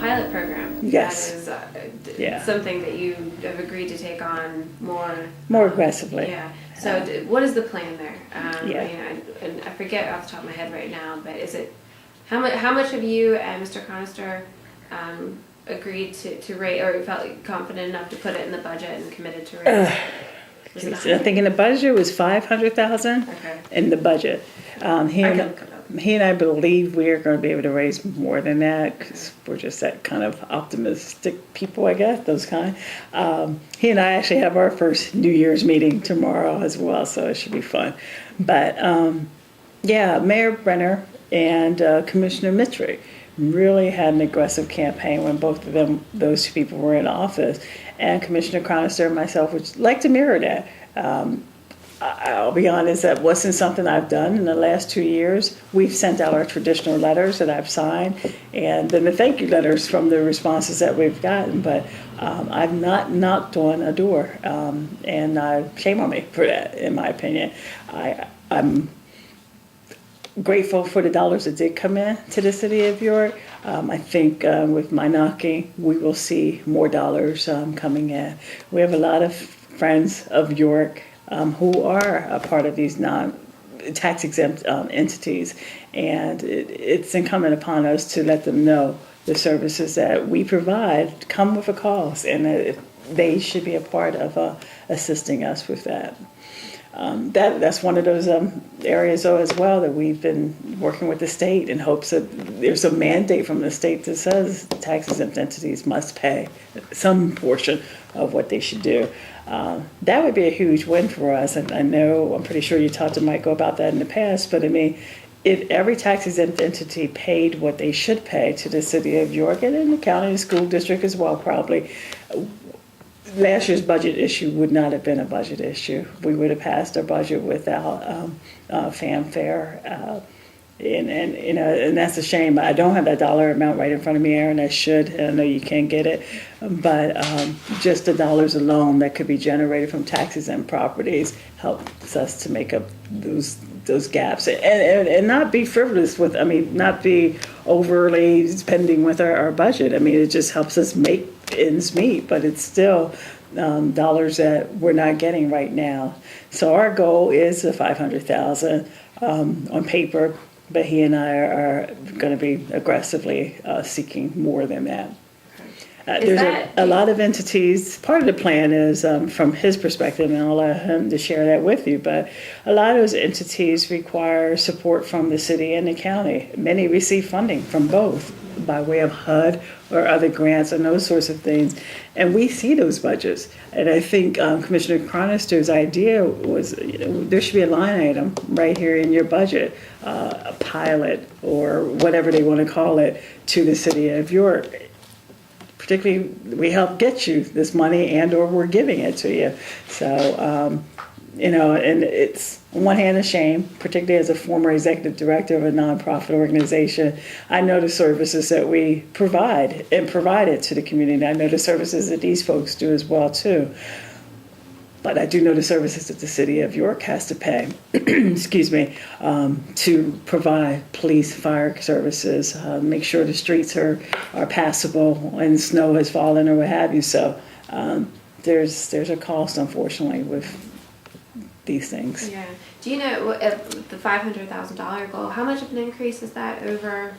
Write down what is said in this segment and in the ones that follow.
pilot program. Yes. That is Yeah. something that you have agreed to take on more aggressively. Yeah. So what is the plan there? Yeah. I mean, I forget off the top of my head right now, but is it how much have you and Mr. Conister agreed to raise, or felt confident enough to put it in the budget and committed to raise? I think in the budget it was 500,000. Okay. In the budget. He and I believe we are going to be able to raise more than that because we're just that kind of optimistic people, I guess, those kind. He and I actually have our first New Year's meeting tomorrow as well, so it should be fun. But yeah, Mayor Brenner and Commissioner Mitri really had an aggressive campaign when both of those two people were in office. And Commissioner Cronister and myself would like to mirror that. I'll be honest, that wasn't something I've done in the last 2 years. We've sent out our traditional letters that I've signed, and then the thank you letters from the responses that we've gotten, but I've not knocked on a door, and shame on me for that, in my opinion. I'm grateful for the dollars that did come in to the city of York. I think with my knocking, we will see more dollars coming in. We have a lot of friends of York who are a part of these non-tax-exempt entities, and it's incumbent upon us to let them know the services that we provide come with a cost, and they should be a part of assisting us with that. That's one of those areas, though, as well, that we've been working with the state in hopes that there's a mandate from the state that says tax-exempt entities must pay some portion of what they should do. That would be a huge win for us, and I'm pretty sure you talked to Michael about that in the past, but I mean, if every tax-exempt entity paid what they should pay to the city of York, and in the county and school district as well, probably, last year's budget issue would not have been a budget issue. We would have passed our budget without fanfare. And that's a shame. I don't have that dollar amount right in front of me, Erin. I should, and I know you can't get it. But just the dollars alone that could be generated from taxes and properties helps us to make up those gaps, and not be frivolous with. I mean, not be overly spending with our budget. I mean, it just helps us make ends meet, but it's still dollars that we're not getting right now. So our goal is the 500,000 on paper. But he and I are going to be aggressively seeking more than that. There's a lot of entities. Part of the plan is, from his perspective, and I'll allow him to share that with you, but a lot of those entities require support from the city and the county. Many receive funding from both by way of HUD or other grants and those sorts of things. And we see those budgets. And I think Commissioner Cronister's idea was, there should be a line item right here in your budget, a pilot or whatever they want to call it, to the city of York. Particularly, we help get you this money and or we're giving it to you. So, and it's on one hand a shame, particularly as a former executive director of a nonprofit organization. I know the services that we provide and provide it to the community. I know the services that these folks do as well too. But I do know the services that the city of York has to pay, excuse me, to provide police, fire services, make sure the streets are passable when snow has fallen or what have you. So there's a cost, unfortunately, with these things. Yeah. Do you know the $500,000 goal? How much of an increase is that over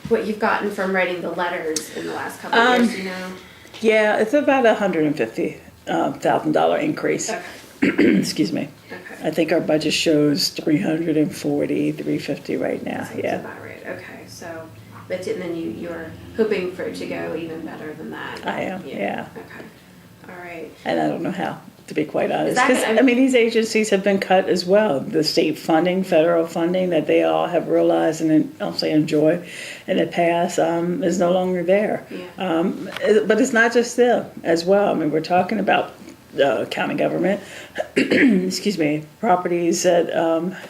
what you've gotten from writing the letters in the last couple of years? Do you know? Yeah, it's about $150,000 increase. Okay. Excuse me. Okay. I think our budget shows $350 right now. That's about right. Okay. So, but then you're hoping for it to go even better than that. I am. Yeah. Okay. All right. And I don't know how, to be quite honest. Because, I mean, these agencies have been cut as well. The state funding, federal funding that they all have realized and I'll say enjoy in the past is no longer there. Yeah. But it's not just them as well. I mean, we're talking about county government, excuse me, properties that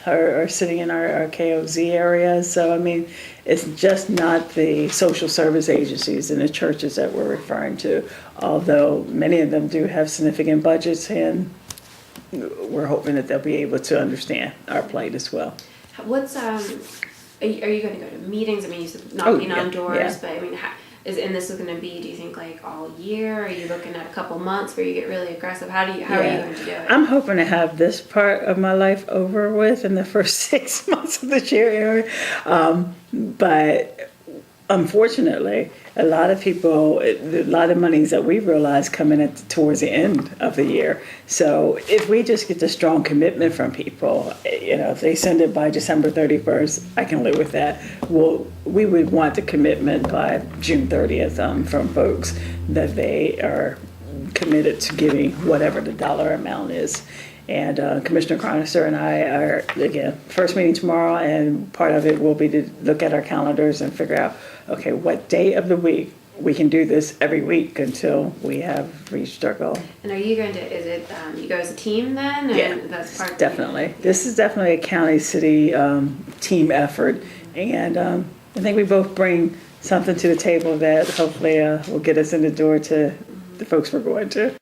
are sitting in our KOZ area. So, I mean, it's just not the social service agencies and the churches that we're referring to, although many of them do have significant budgets, and we're hoping that they'll be able to understand our plight as well. What's are you going to go to meetings? I mean, you said knocking on doors, but I mean, this is gonna be, do you think, like all year? Are you looking at a couple months where you get really aggressive? How are you going to do it? I'm hoping to have this part of my life over with in the first 6 months of this year. But unfortunately, a lot of monies that we realize coming towards the end of the year. So if we just get the strong commitment from people, if they send it by December 31st, I can live with that. We would want the commitment by June 30th from folks that they are committed to giving whatever the dollar amount is. And Commissioner Cronister and I are, again, first meeting tomorrow, and part of it will be to look at our calendars and figure out, okay, what day of the week we can do this every week until we have reached our goal. And are you going to, is it, you go as a team then? And Yeah, that's part definitely. This is definitely a county-city team effort, and I think we both bring something to the table that hopefully will get us in the door to the folks we're going to.